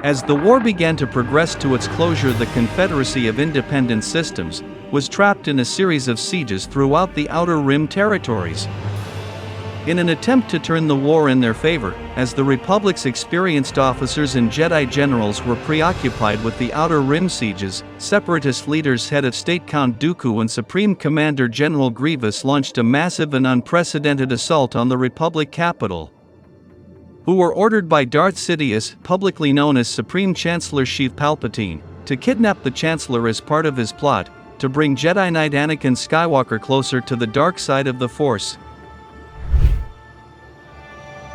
As the war began to progress to its closure, the Confederacy of Independent Systems was trapped in a series of sieges throughout the Outer Rim territories. In an attempt to turn the war in their favor, as the Republic's experienced officers and Jedi Generals were preoccupied with the Outer Rim sieges, Separatist leaders Head of State Count Dooku and Supreme Commander General Grievous launched a massive and unprecedented assault on the Republic capital. Who were ordered by Darth Sidious, publicly known as Supreme Chancellor Sheev Palpatine, to kidnap the Chancellor as part of his plot to bring Jedi Knight Anakin Skywalker closer to the dark side of the Force.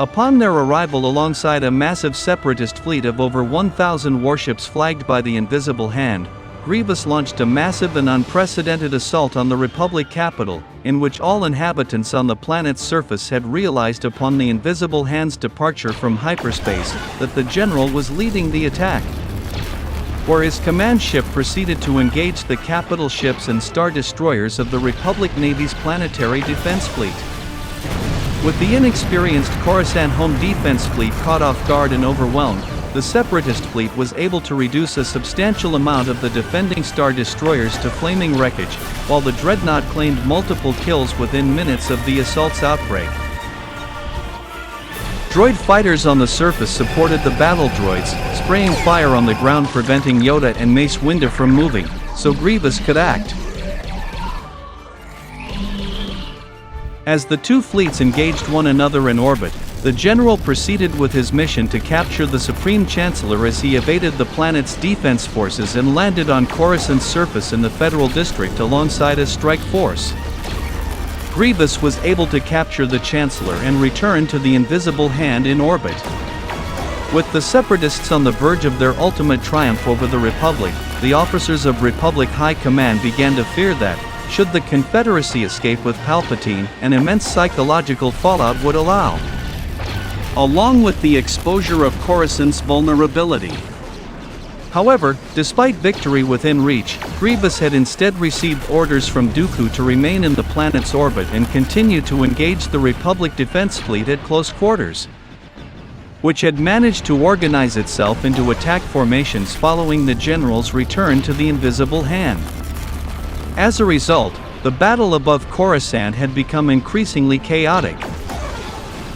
Upon their arrival alongside a massive Separatist fleet of over 1,000 warships flagged by the Invisible Hand, Grievous launched a massive and unprecedented assault on the Republic capital, in which all inhabitants on the planet's surface had realized upon the Invisible Hand's departure from hyperspace that the general was leading the attack. Where his command ship proceeded to engage the capital ships and star destroyers of the Republic Navy's planetary defense fleet. With the inexperienced Coruscant home defense fleet caught off guard and overwhelmed, the Separatist fleet was able to reduce a substantial amount of the defending star destroyers to flaming wreckage, while the dreadnought claimed multiple kills within minutes of the assault's outbreak. Droid fighters on the surface supported the battle droids, spraying fire on the ground, preventing Yoda and Mace Windu from moving, so Grievous could act. As the two fleets engaged one another in orbit, the general proceeded with his mission to capture the Supreme Chancellor as he evaded the planet's defense forces and landed on Coruscant's surface in the Federal District alongside a strike force. Grievous was able to capture the Chancellor and return to the Invisible Hand in orbit. With the Separatists on the verge of their ultimate triumph over the Republic, the officers of Republic High Command began to fear that, should the Confederacy escape with Palpatine, an immense psychological fallout would allow, along with the exposure of Coruscant's vulnerability. However, despite victory within reach, Grievous had instead received orders from Dooku to remain in the planet's orbit and continue to engage the Republic Defense Fleet at close quarters, which had managed to organize itself into attack formations following the general's return to the Invisible Hand. As a result, the battle above Coruscant had become increasingly chaotic,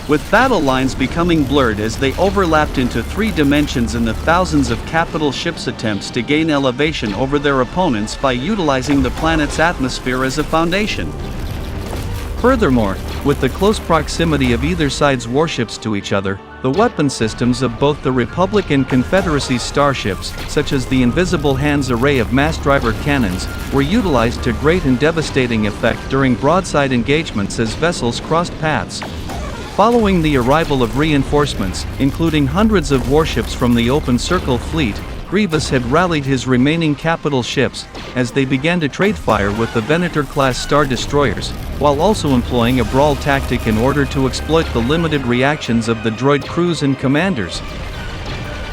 with battle lines becoming blurred as they overlapped into three dimensions in the thousands of capital ships' attempts to gain elevation over their opponents by utilizing the planet's atmosphere as a foundation. Furthermore, with the close proximity of either side's warships to each other, the weapon systems of both the Republic and Confederacy's starships, such as the Invisible Hand's array of mass driver cannons, were utilized to great and devastating effect during broadside engagements as vessels crossed paths. Following the arrival of reinforcements, including hundreds of warships from the Open Circle fleet, Grievous had rallied his remaining capital ships, as they began to trade fire with the Venator-class star destroyers, while also employing a brawl tactic in order to exploit the limited reactions of the droid crews and commanders,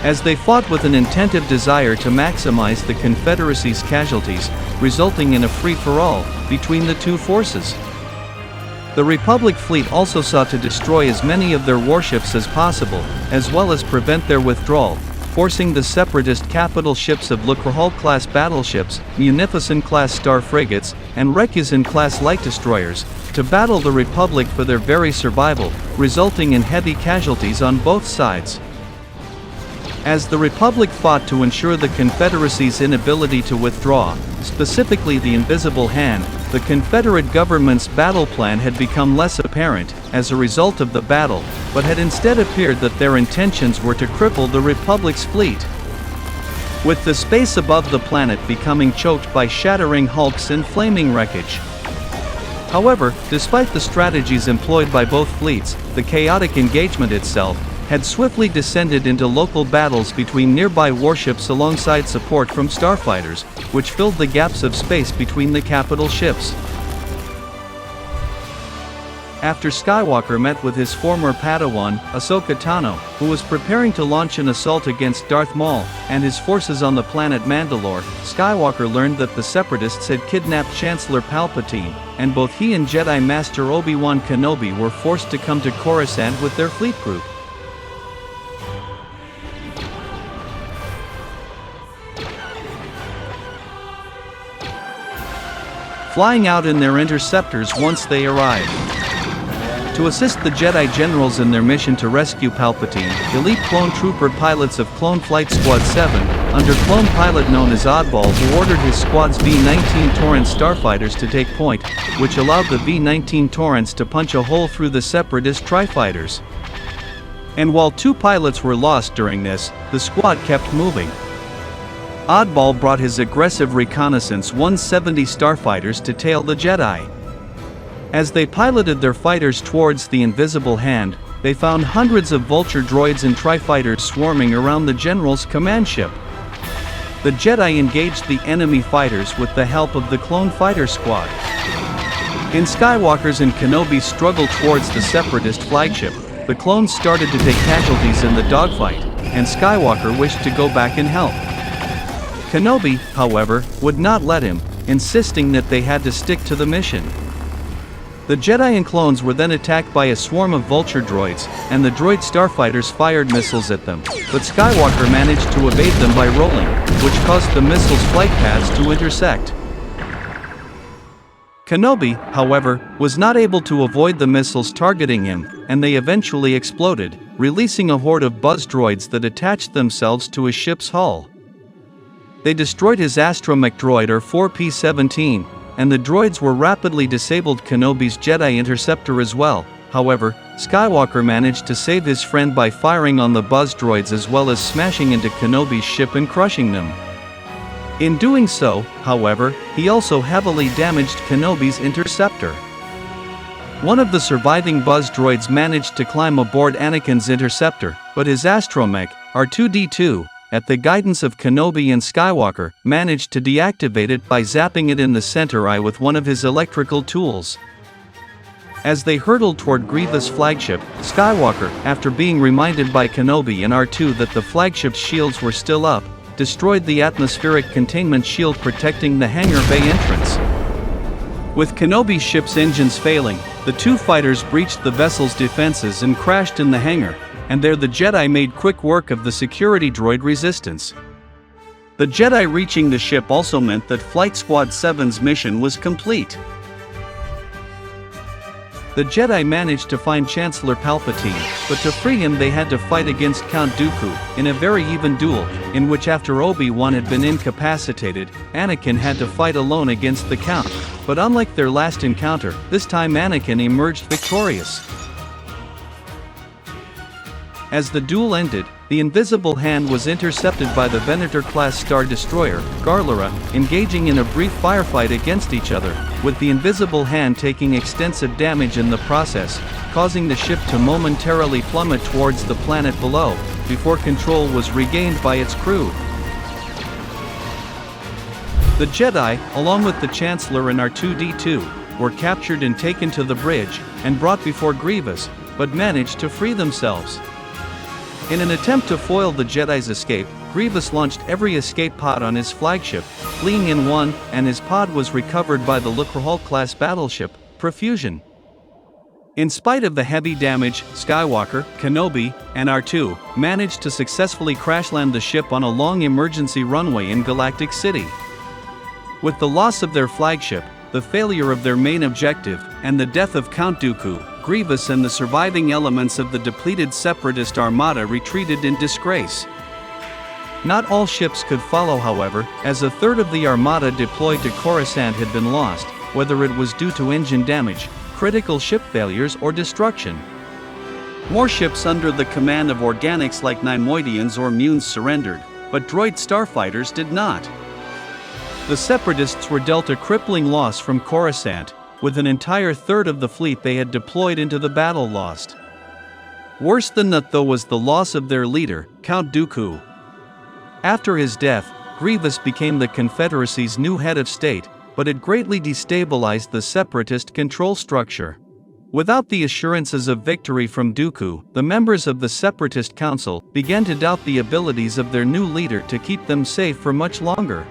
as they fought with an intensive desire to maximize the Confederacy's casualties, resulting in a free-for-all between the two forces. The Republic fleet also sought to destroy as many of their warships as possible, as well as prevent their withdrawal, forcing the Separatist capital ships of Le Crahal-class battleships, Munificent-class star frigates, and Recuson-class light destroyers, to battle the Republic for their very survival, resulting in heavy casualties on both sides. As the Republic fought to ensure the Confederacy's inability to withdraw, specifically the Invisible Hand, the Confederate government's battle plan had become less apparent as a result of the battle, but had instead appeared that their intentions were to cripple the Republic's fleet, with the space above the planet becoming choked by shattering hulks and flaming wreckage. However, despite the strategies employed by both fleets, the chaotic engagement itself had swiftly descended into local battles between nearby warships alongside support from starfighters, which filled the gaps of space between the capital ships. After Skywalker met with his former Padawan, Ahsoka Tano, who was preparing to launch an assault against Darth Maul and his forces on the planet Mandalore, Skywalker learned that the Separatists had kidnapped Chancellor Palpatine, and both he and Jedi Master Obi-Wan Kenobi were forced to come to Coruscant with their fleet group. flying out in their interceptors once they arrived. To assist the Jedi Generals in their mission to rescue Palpatine, elite clone trooper pilots of Clone Flight Squad 7, under clone pilot known as Oddball, who ordered his squad's V-19 Torrens starfighters to take point, which allowed the V-19 Torrens to punch a hole through the Separatist tri-fighters. And while 2 pilots were lost during this, the squad kept moving. Oddball brought his aggressive reconnaissance 170 starfighters to tail the Jedi. As they piloted their fighters towards the Invisible Hand, they found hundreds of vulture droids and tri-fighters swarming around the General's command ship. The Jedi engaged the enemy fighters with the help of the Clone Fighter Squad. In Skywalker's and Kenobi's struggle towards the Separatist flagship, the clones started to take casualties in the dogfight, and Skywalker wished to go back and help. Kenobi, however, would not let him, insisting that they had to stick to the mission. The Jedi and clones were then attacked by a swarm of vulture droids, and the droid starfighters fired missiles at them, but Skywalker managed to evade them by rolling, which caused the missiles' flight paths to intersect. Kenobi, however, was not able to avoid the missiles targeting him, and they eventually exploded, releasing a horde of buzz droids that attached themselves to his ship's hull. They destroyed his astromech droid or 4P-17, and the droids were rapidly disabled Kenobi's Jedi interceptor as well. However, Skywalker managed to save his friend by firing on the buzz droids as well as smashing into Kenobi's ship and crushing them. In doing so, however, he also heavily damaged Kenobi's interceptor. One of the surviving buzz droids managed to climb aboard Anakin's interceptor, but his astromech, R2-D2, at the guidance of Kenobi and Skywalker, managed to deactivate it by zapping it in the center eye with one of his electrical tools. As they hurtled toward Grievous' flagship, Skywalker, after being reminded by Kenobi and R2 that the flagship's shields were still up, destroyed the atmospheric containment shield protecting the hangar bay entrance. With Kenobi's ship's engines failing, the 2 fighters breached the vessel's defenses and crashed in the hangar, and there the Jedi made quick work of the security droid resistance. The Jedi reaching the ship also meant that Flight Squad 7's mission was complete. The Jedi managed to find Chancellor Palpatine, but to free him they had to fight against Count Dooku, in a very even duel, in which after Obi-Wan had been incapacitated, Anakin had to fight alone against the Count, but unlike their last encounter, this time Anakin emerged victorious. As the duel ended, the Invisible Hand was intercepted by the Venator-class Star Destroyer, Garlera, engaging in a brief firefight against each other, with the Invisible Hand taking extensive damage in the process, causing the ship to momentarily plummet towards the planet below, before control was regained by its crew. The Jedi, along with the Chancellor and R2-D2, were captured and taken to the bridge, and brought before Grievous, but managed to free themselves. In an attempt to foil the Jedi's escape, Grievous launched every escape pod on his flagship, fleeing in one, and his pod was recovered by the Lucrehulk-class battleship, Profusion. In spite of the heavy damage, Skywalker, Kenobi, and R2 managed to successfully crash-land the ship on a long emergency runway in Galactic City. With the loss of their flagship, the failure of their main objective, and the death of Count Dooku, Grievous and the surviving elements of the depleted Separatist armada retreated in disgrace. Not all ships could follow, however, as a third of the armada deployed to Coruscant had been lost, whether it was due to engine damage, critical ship failures, or destruction. More ships under the command of organics like Neimoidians or Munes surrendered, but droid starfighters did not. The Separatists were dealt a crippling loss from Coruscant, with an entire third of the fleet they had deployed into the battle lost. Worse than that though was the loss of their leader, Count Dooku. After his death, Grievous became the Confederacy's new head of state, but it greatly destabilized the Separatist control structure. Without the assurances of victory from Dooku, the members of the Separatist Council began to doubt the abilities of their new leader to keep them safe for much longer.